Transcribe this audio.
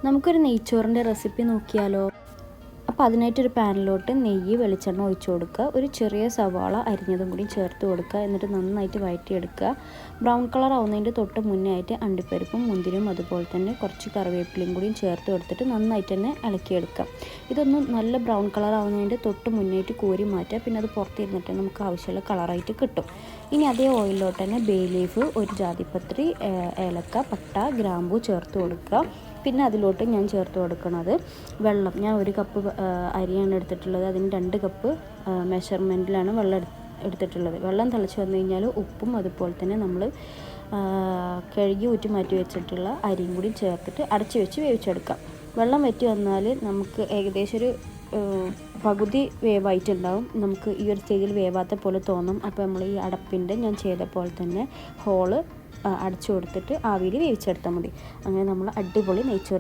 നമുക്കൊരു നെയ്ച്ചോറിൻ്റെ റെസിപ്പി നോക്കിയാലോ? അപ്പോൾ അതിനായിട്ടൊരു പാനിലോട്ട് നെയ്യ് വെളിച്ചെണ്ണ ഒഴിച്ചു കൊടുക്കുക. ഒരു ചെറിയ സവാള അരിഞ്ഞതും കൂടി ചേർത്ത് കൊടുക്കുക. എന്നിട്ട് നന്നായിട്ട് വഴറ്റിയെടുക്കുക. ബ്രൗൺ കളർ ആവുന്നതിൻ്റെ തൊട്ട് മുന്നേ ആയിട്ട് അണ്ടിപ്പരിപ്പും മുന്തിരിയും അതുപോലെ തന്നെ കുറച്ച് കറിവേപ്പിലയും കൂടിയും ചേർത്ത് കൊടുത്തിട്ട് നന്നായിട്ട് തന്നെ ഇളക്കിയെടുക്കുക. ഇതൊന്ന് നല്ല ബ്രൗൺ കളർ ആവുന്നതിൻ്റെ തൊട്ട് മുന്നേറ്റ് കോരി മാറ്റുക. പിന്നെ അത് പുറത്തിരുന്നിട്ട് നമുക്ക് ആവശ്യമുള്ള കളറായിട്ട് കിട്ടും. ഇനി അതേ ഓയിലിലോട്ട് തന്നെ ബേ ലീഫ്, ഒരു ജാതിപത്രി, ഏലക്ക, പട്ട, ഗ്രാമ്പൂ ചേർത്ത് കൊടുക്കുക. പിന്നെ അതിലോട്ട് ഞാൻ ചേർത്ത് കൊടുക്കുന്നത് വെള്ളം. ഞാൻ 1 കപ്പ് അരിയാണ് എടുത്തിട്ടുള്ളത്. അതിന് 2 കപ്പ് മെഷർമെൻറ്റിലാണ് വെള്ളം എടുത്തിട്ടുള്ളത്. വെള്ളം തിളച്ച് വന്നു കഴിഞ്ഞാൽ ഉപ്പും അതുപോലെ തന്നെ നമ്മൾ കഴുകി ഊറ്റി മാറ്റി വെച്ചിട്ടുള്ള അരിയും കൂടി ചേർത്തിട്ട് അടച്ച് വെച്ച് വേവിച്ചെടുക്കാം. വെള്ളം വറ്റി വന്നാൽ നമുക്ക് ഏകദേശം ഒരു പകുതി വേവായിട്ടുണ്ടാവും. നമുക്ക് ഈ ഒരു സ്റ്റേജിൽ വേവാത്ത പോലെ തോന്നും. അപ്പോൾ നമ്മൾ ഈ അടപ്പിൻ്റെ ഞാൻ ചെയ്ത പോലെ തന്നെ ഹോള് അടച്ചു കൊടുത്തിട്ട് ആവിയിൽ വേവിച്ചെടുത്താൽ മതി. അങ്ങനെ നമ്മൾ അടിപൊളി നെയ്ച്ചോറ്